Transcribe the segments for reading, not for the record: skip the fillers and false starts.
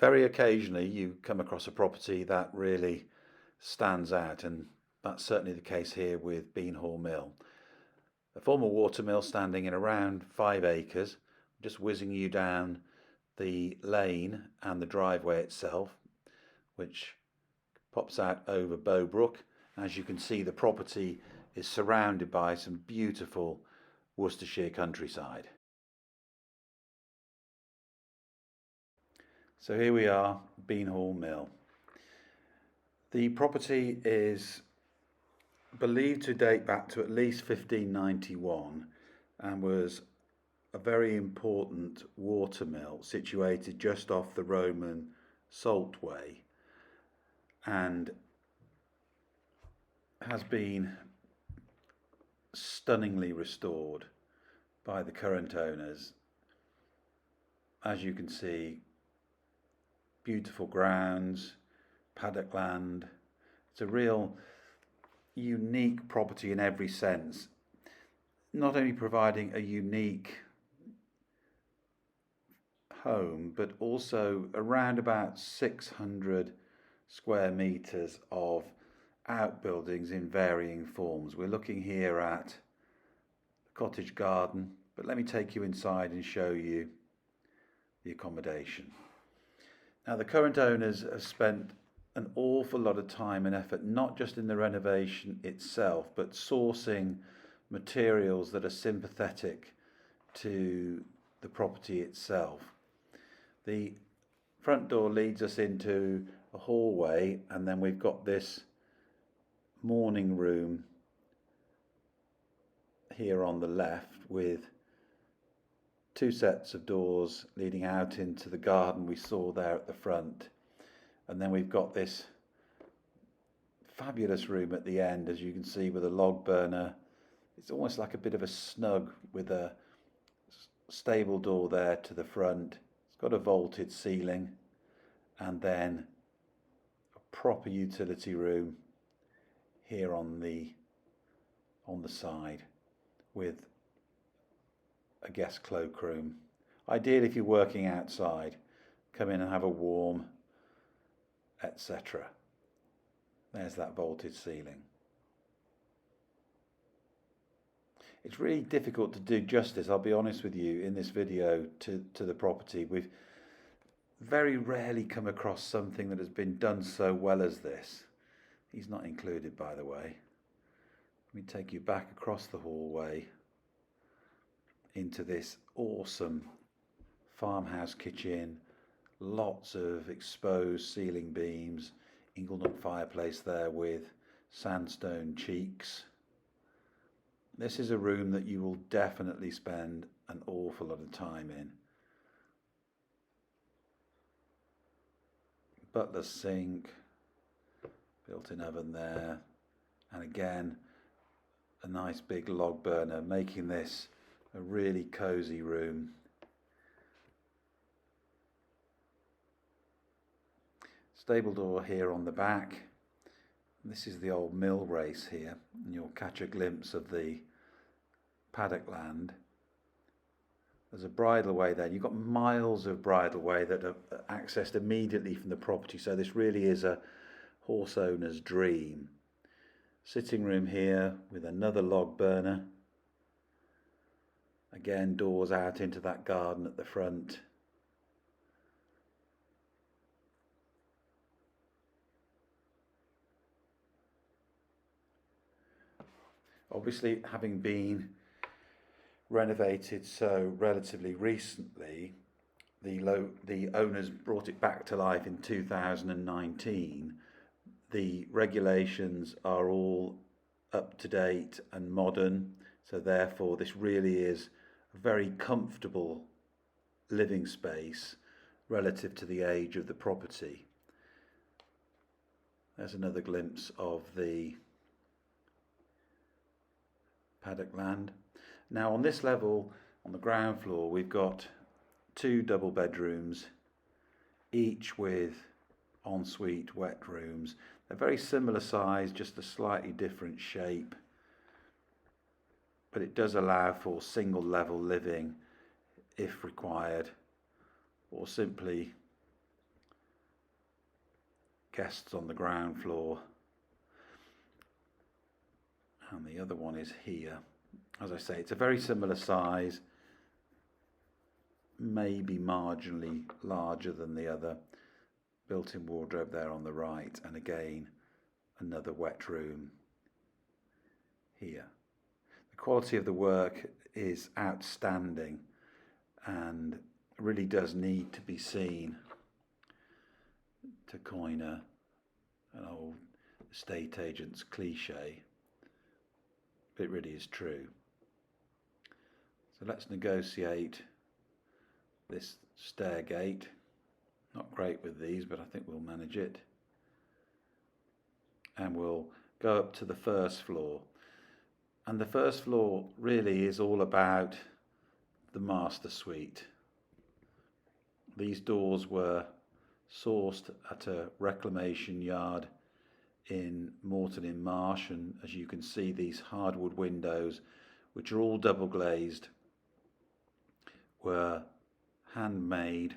Very occasionally you come across a property that really stands out, and that's certainly the case here with Beanhall Mill. A former watermill standing in around 5 acres, just whizzing you down the lane and the driveway itself, which pops out over Bowbrook. As you can see, the property is surrounded by some beautiful Worcestershire countryside. So here we are, Beanhall Mill. The property is believed to date back to at least 1591 and was a very important watermill situated just off the Roman Saltway, and has been stunningly restored by the current owners. As you can see, beautiful grounds, paddock land. It's a real unique property in every sense, not only providing a unique home, but also around about 600 square meters of outbuildings in varying forms. We're looking here at the cottage garden, but let me take you inside and show you the accommodation. Now, the current owners have spent an awful lot of time and effort, not just in the renovation itself, but sourcing materials that are sympathetic to the property itself. The front door leads us into a hallway, and then we've got this morning room here on the left with two sets of doors leading out into the garden we saw there at the front. And then we've got this fabulous room at the end, as you can see, with a log burner. It's almost like a bit of a snug with a stable door there to the front. It's got a vaulted ceiling, and then a proper utility room here on the side with a guest cloakroom. Ideal if you're working outside, come in and have a warm, etc. There's that vaulted ceiling. It's really difficult to do justice, I'll be honest with you, in this video to the property. We've very rarely come across something that has been done so well as this. He's not included, by the way. Let me take you back across the hallway into this awesome farmhouse kitchen, lots of exposed ceiling beams, Inglenut fireplace there with sandstone cheeks. This is a room that you will definitely spend an awful lot of time in. Butler's sink, built-in oven there, and again a nice big log burner, making this a really cosy room. Stable door here on the back. This is the old mill race here, and you'll catch a glimpse of the paddock land. There's a bridleway there. You've got miles of bridleway that are accessed immediately from the property, so this really is a horse owner's dream. Sitting room here with another log burner. Again, doors out into that garden at the front. Obviously, having been renovated so relatively recently, the owners brought it back to life in 2019. The regulations are all up to date and modern, so therefore this really is a very comfortable living space relative to the age of the property. There's another glimpse of the paddock land. Now on this level, on the ground floor, we've got two double bedrooms, each with ensuite wet rooms. They're very similar size, just a slightly different shape, but it does allow for single level living if required, or simply guests on the ground floor, and the other one is here. As I say, it's a very similar size, maybe marginally larger than the other. Built-in wardrobe there on the right, and again another wet room here. The quality of the work is outstanding and really does need to be seen, to coin an old estate agent's cliche. It really is true. So let's negotiate this stair gate. Not great with these, but I think we'll manage it. And we'll go up to the first floor. And the first floor really is all about the master suite. These doors were sourced at a reclamation yard in Moreton-in-Marsh, and as you can see, these hardwood windows, which are all double glazed, were handmade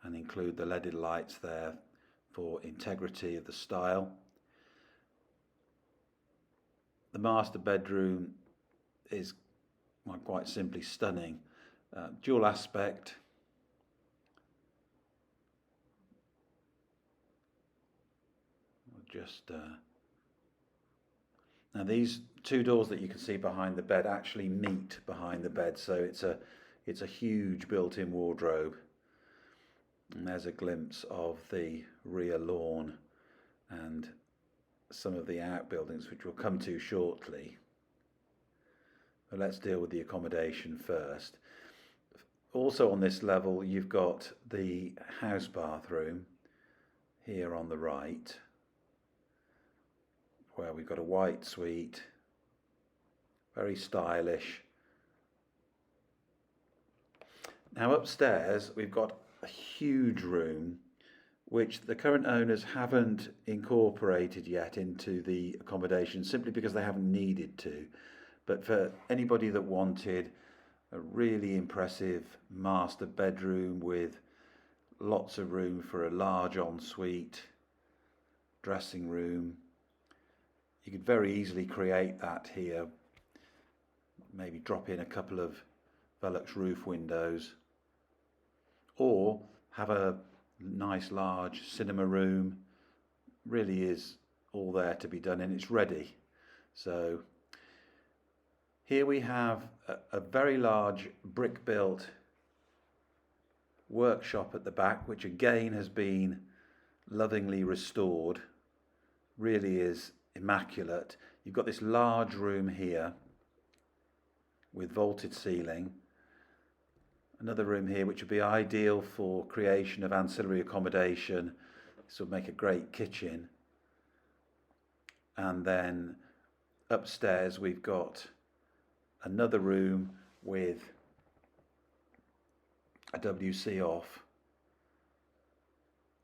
and include the leaded lights there for integrity of the style. The master bedroom is, well, quite simply stunning. Dual aspect. Now these two doors that you can see behind the bed actually meet behind the bed, so it's a huge built-in wardrobe. And there's a glimpse of the rear lawn and some of the outbuildings, which we'll come to shortly. But let's deal with the accommodation first. Also on this level, you've got the house bathroom here on the right, where we've got a white suite, very stylish. Now upstairs, we've got a huge room which the current owners haven't incorporated yet into the accommodation, simply because they haven't needed to. But for anybody that wanted a really impressive master bedroom with lots of room for a large ensuite, dressing room, you could very easily create that here. Maybe drop in a couple of Velux roof windows, or have a nice large cinema room. Really is all there to be done, and it's ready. So here we have a very large brick built workshop at the back, which again has been lovingly restored. Really is immaculate. You've got this large room here with vaulted ceiling. Another room here which would be ideal for creation of ancillary accommodation. This would make a great kitchen. And then upstairs we've got another room with a WC off.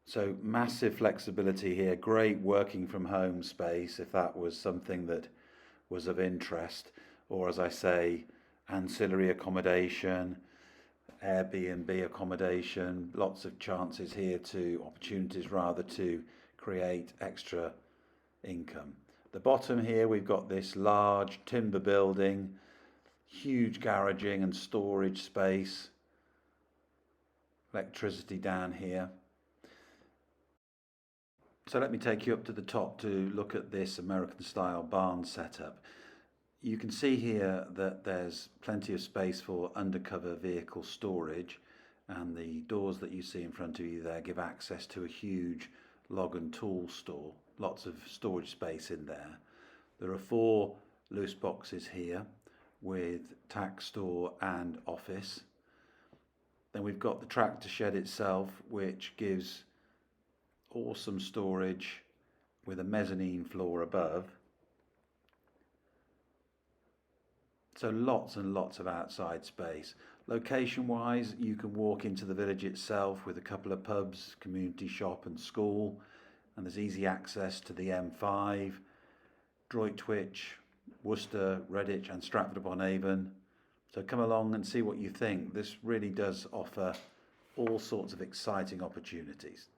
So massive flexibility here, great working from home space if that was something that was of interest, or as I say, ancillary accommodation, Airbnb accommodation, lots of chances here opportunities rather to create extra income. The bottom here we've got this large timber building, huge garaging and storage space, electricity down here. So let me take you up to the top to look at this American style barn setup. You can see here that there's plenty of space for undercover vehicle storage, and the doors that you see in front of you there give access to a huge log and tool store. Lots of storage space in there. There are 4 loose boxes here with tack store and office. Then we've got the tractor shed itself, which gives awesome storage with a mezzanine floor above. So lots and lots of outside space. Location wise, you can walk into the village itself with a couple of pubs, community shop and school, and there's easy access to the M5, Droitwich, Worcester, Redditch and Stratford-upon-Avon. So come along and see what you think. This really does offer all sorts of exciting opportunities.